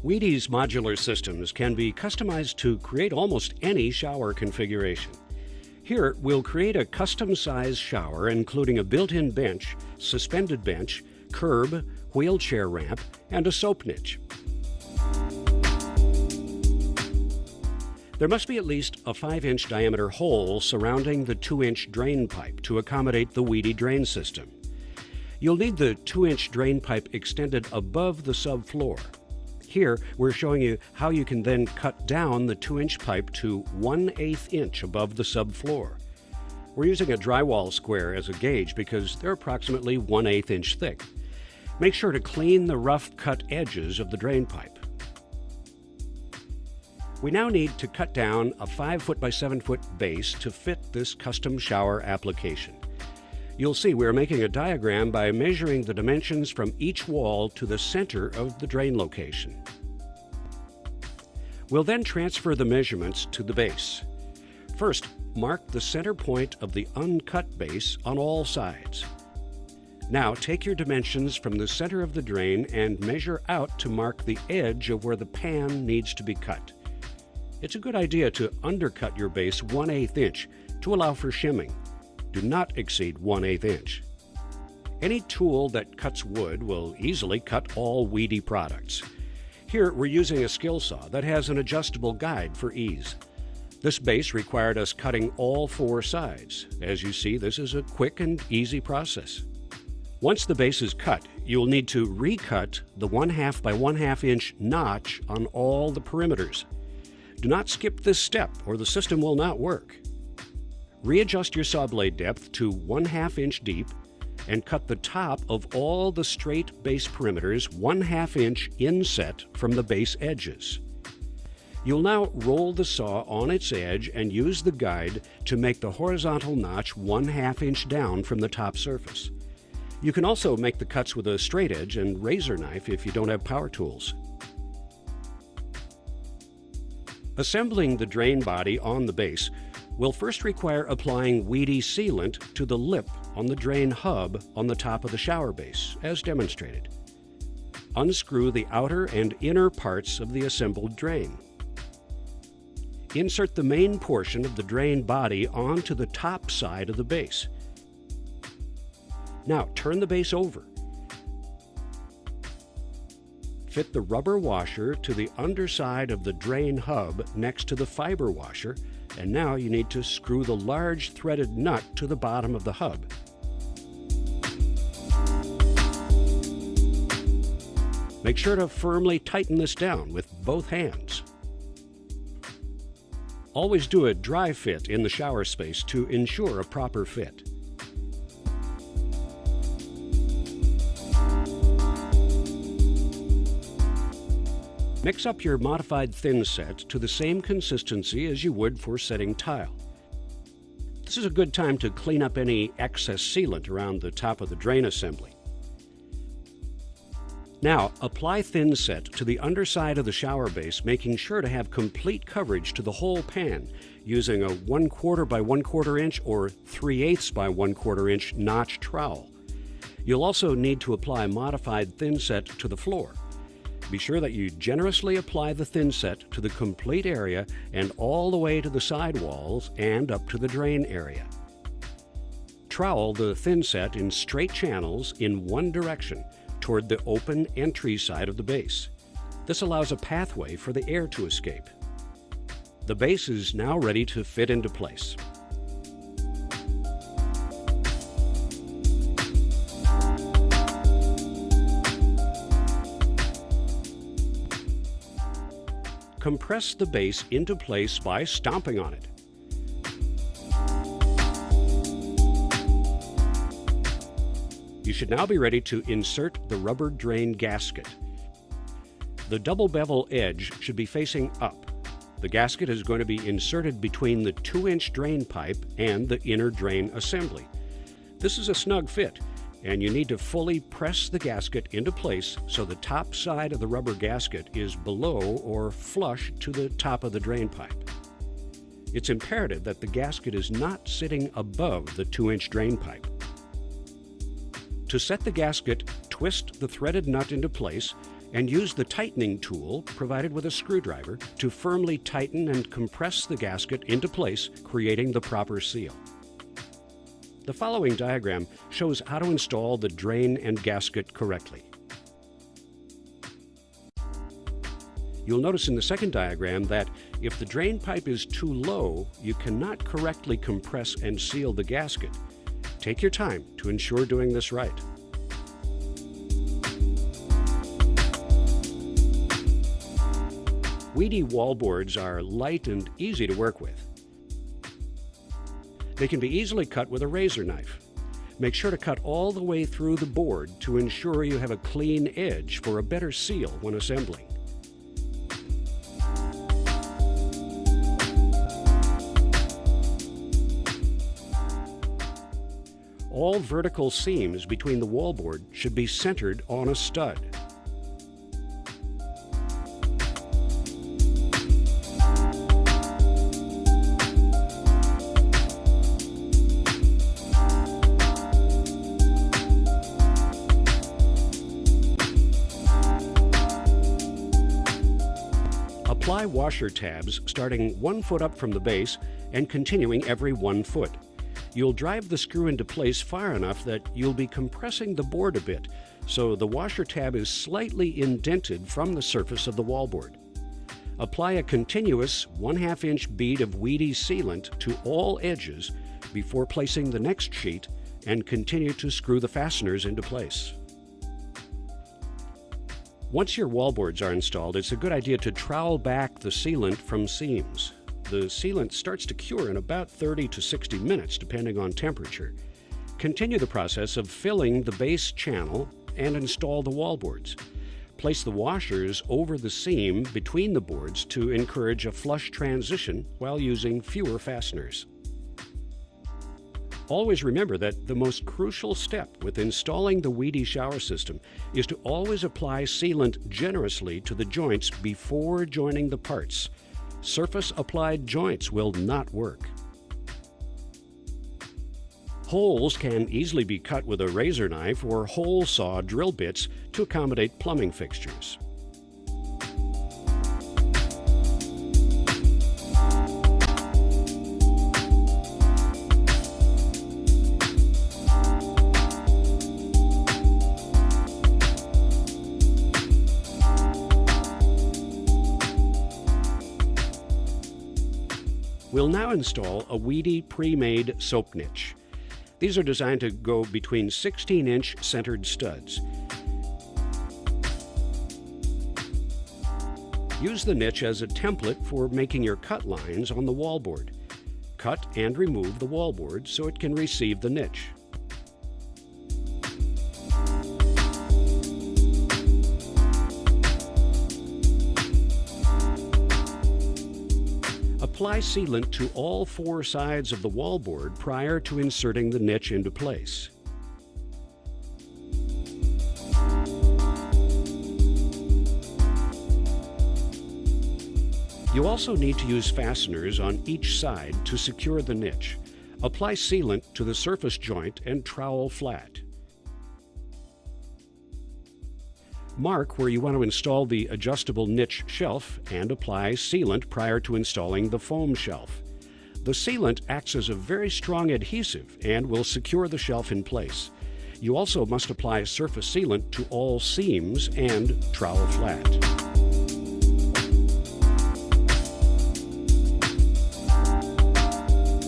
Wedi's modular systems can be customized to create almost any shower configuration. Here, we'll create a custom-sized shower including a built-in bench, suspended bench, curb, wheelchair ramp, and a soap niche. There must be at least a 5-inch diameter hole surrounding the 2-inch drain pipe to accommodate the Wedi drain system. You'll need the 2-inch drain pipe extended above the subfloor. Here, we're showing you how you can then cut down the 2-inch pipe to 1/8 inch above the subfloor. We're using a drywall square as a gauge because they're approximately 1/8 inch thick. Make sure to clean the rough cut edges of the drain pipe. We now need to cut down a 5 by 7 base to fit this custom shower application. You'll see we're making a diagram by measuring the dimensions from each wall to the center of the drain location. We'll then transfer the measurements to the base. First, mark the center point of the uncut base on all sides. Now take your dimensions from the center of the drain and measure out to mark the edge of where the pan needs to be cut. It's a good idea to undercut your base 1/8 inch to allow for shimming. Do not exceed 1/8 inch. Any tool that cuts wood will easily cut all Wedi products. Here we're using a skill saw that has an adjustable guide for ease. This base required us cutting all 4 sides. As you see, this is a quick and easy process. Once the base is cut, you'll need to recut the 1/2 by 1/2 inch notch on all the perimeters. Do not skip this step or the system will not work. Readjust your saw blade depth to 1/2 inch deep and cut the top of all the straight base perimeters 1/2 inch inset from the base edges. You'll now roll the saw on its edge and use the guide to make the horizontal notch 1/2 inch down from the top surface. You can also make the cuts with a straight edge and razor knife if you don't have power tools. Assembling the drain body on the base will first require applying Wedi sealant to the lip on the drain hub on the top of the shower base, as demonstrated. Unscrew the outer and inner parts of the assembled drain. Insert the main portion of the drain body onto the top side of the base. Now turn the base over. Fit the rubber washer to the underside of the drain hub next to the fiber washer, and now you need to screw the large threaded nut to the bottom of the hub. Make sure to firmly tighten this down with both hands. Always do a dry fit in the shower space to ensure a proper fit. Mix up your modified thinset to the same consistency as you would for setting tile. This is a good time to clean up any excess sealant around the top of the drain assembly. Now, apply thinset to the underside of the shower base, making sure to have complete coverage to the whole pan using a 1/4 by 1/4 inch or 3/8 by 1/4 inch notch trowel. You'll also need to apply modified thinset to the floor. Be sure that you generously apply the thinset to the complete area and all the way to the side walls and up to the drain area. Trowel the thinset in straight channels in one direction toward the open entry side of the base. This allows a pathway for the air to escape. The base is now ready to fit into place. Compress the base into place by stomping on it. You should now be ready to insert the rubber drain gasket. The double bevel edge should be facing up. The gasket is going to be inserted between the 2-inch drain pipe and the inner drain assembly. This is a snug fit, and you need to fully press the gasket into place so the top side of the rubber gasket is below or flush to the top of the drain pipe. It's imperative that the gasket is not sitting above the 2-inch drain pipe. To set the gasket, twist the threaded nut into place and use the tightening tool provided with a screwdriver to firmly tighten and compress the gasket into place, creating the proper seal. The following diagram shows how to install the drain and gasket correctly. You'll notice in the second diagram that if the drain pipe is too low, you cannot correctly compress and seal the gasket. Take your time to ensure doing this right. Wedi wallboards are light and easy to work with. They can be easily cut with a razor knife. Make sure to cut all the way through the board to ensure you have a clean edge for a better seal when assembling. All vertical seams between the wallboard should be centered on a stud. Apply washer tabs starting 1 foot up from the base and continuing every 1 foot. You'll drive the screw into place far enough that you'll be compressing the board a bit, so the washer tab is slightly indented from the surface of the wallboard. Apply a continuous 1/2 inch bead of Wedi sealant to all edges before placing the next sheet and continue to screw the fasteners into place. Once your wallboards are installed, it's a good idea to trowel back the sealant from seams. The sealant starts to cure in about 30 to 60 minutes, depending on temperature. Continue the process of filling the base channel and install the wallboards. Place the washers over the seam between the boards to encourage a flush transition while using fewer fasteners. Always remember that the most crucial step with installing the Wedi shower system is to always apply sealant generously to the joints before joining the parts. Surface-applied joints will not work. Holes can easily be cut with a razor knife or hole saw drill bits to accommodate plumbing fixtures. We'll now install a Wedi pre-made soap niche. These are designed to go between 16-inch centered studs. Use the niche as a template for making your cut lines on the wallboard. Cut and remove the wallboard so it can receive the niche. Apply sealant to all 4 sides of the wallboard prior to inserting the niche into place. You also need to use fasteners on each side to secure the niche. Apply sealant to the surface joint and trowel flat. Mark where you want to install the adjustable niche shelf and apply sealant prior to installing the foam shelf. The sealant acts as a very strong adhesive and will secure the shelf in place. You also must apply surface sealant to all seams and trowel flat.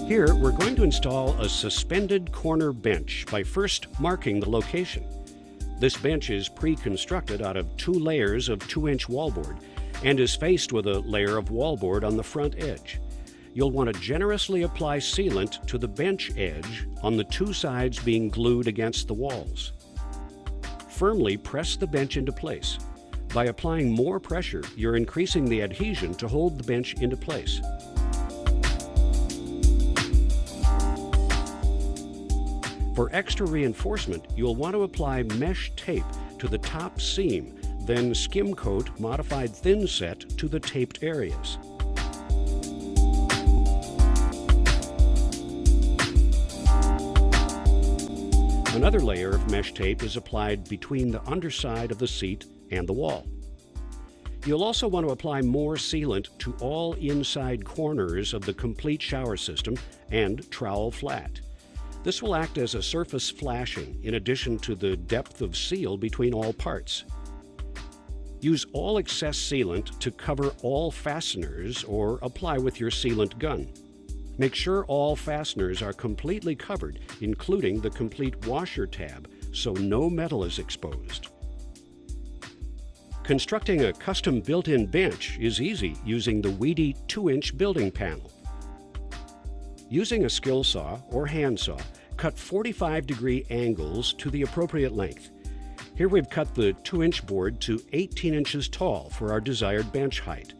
Here, we're going to install a suspended corner bench by first marking the location. This bench is pre-constructed out of 2 layers of 2-inch wallboard and is faced with a layer of wallboard on the front edge. You'll want to generously apply sealant to the bench edge on the 2 sides being glued against the walls. Firmly press the bench into place. By applying more pressure, you're increasing the adhesion to hold the bench into place. For extra reinforcement, you'll want to apply mesh tape to the top seam, then skim coat modified thinset to the taped areas. Another layer of mesh tape is applied between the underside of the seat and the wall. You'll also want to apply more sealant to all inside corners of the complete shower system and trowel flat. This will act as a surface flashing in addition to the depth of seal between all parts. Use all excess sealant to cover all fasteners or apply with your sealant gun. Make sure all fasteners are completely covered, including the complete washer tab, so no metal is exposed. Constructing a custom built-in bench is easy using the Wedi 2-inch building panel. Using a skill saw or handsaw, cut 45-degree angles to the appropriate length. Here we've cut the 2-inch board to 18 inches tall for our desired bench height.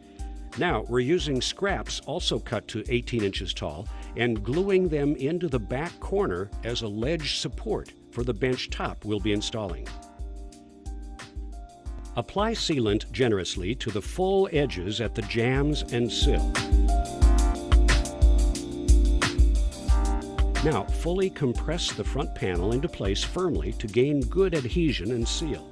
Now we're using scraps also cut to 18 inches tall and gluing them into the back corner as a ledge support for the bench top we'll be installing. Apply sealant generously to the full edges at the jambs and sill. Now, fully compress the front panel into place firmly to gain good adhesion and seal.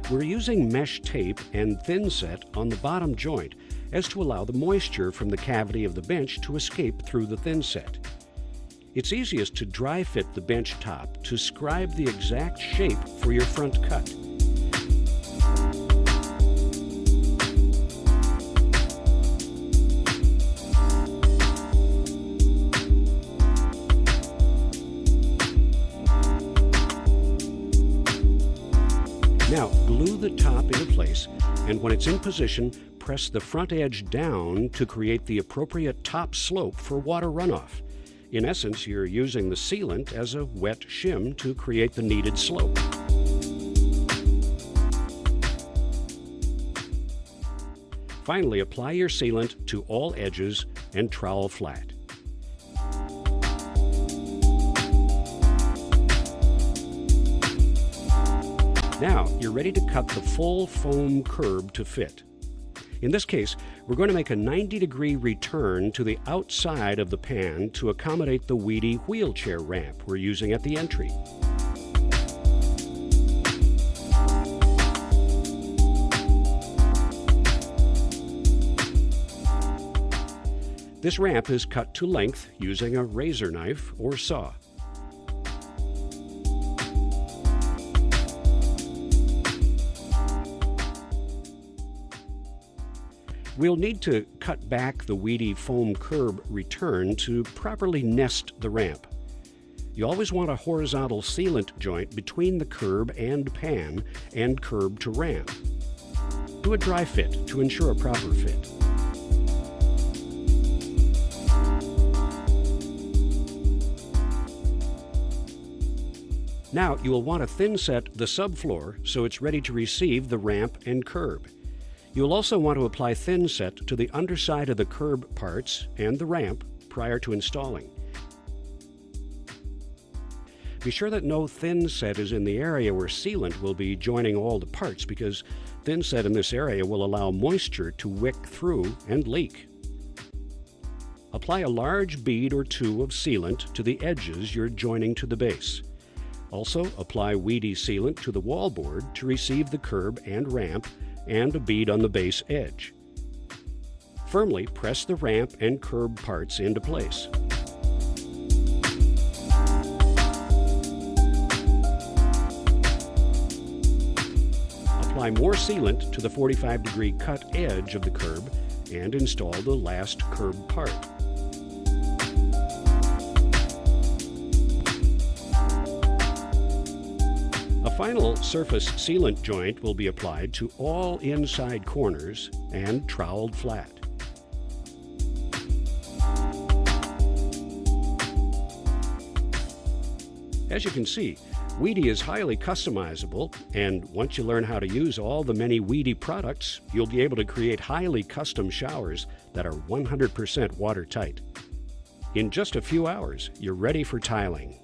We're using mesh tape and thinset on the bottom joint as to allow the moisture from the cavity of the bench to escape through the thinset. It's easiest to dry fit the bench top to scribe the exact shape for your front cut. Now glue the top into place, and when it's in position, press the front edge down to create the appropriate top slope for water runoff. In essence, you're using the sealant as a wet shim to create the needed slope. Finally, apply your sealant to all edges and trowel flat. Now, you're ready to cut the full foam curb to fit. In this case, we're going to make a 90-degree return to the outside of the pan to accommodate the Wedi wheelchair ramp we're using at the entry. This ramp is cut to length using a razor knife or saw. We'll need to cut back the Wedi foam curb return to properly nest the ramp. You always want a horizontal sealant joint between the curb and pan and curb to ramp. Do a dry fit to ensure a proper fit. Now you will want to thinset the subfloor so it's ready to receive the ramp and curb. You'll also want to apply thinset to the underside of the curb parts and the ramp prior to installing. Be sure that no thinset is in the area where sealant will be joining all the parts, because thinset in this area will allow moisture to wick through and leak. Apply a large bead or two of sealant to the edges you're joining to the base. Also, apply Wedi sealant to the wallboard to receive the curb and ramp, and a bead on the base edge. Firmly press the ramp and curb parts into place. Apply more sealant to the 45-degree cut edge of the curb and install the last curb part. A final surface sealant joint will be applied to all inside corners and troweled flat. As you can see, Wedi is highly customizable, and once you learn how to use all the many Wedi products, you'll be able to create highly custom showers that are 100% watertight. In just a few hours, you're ready for tiling.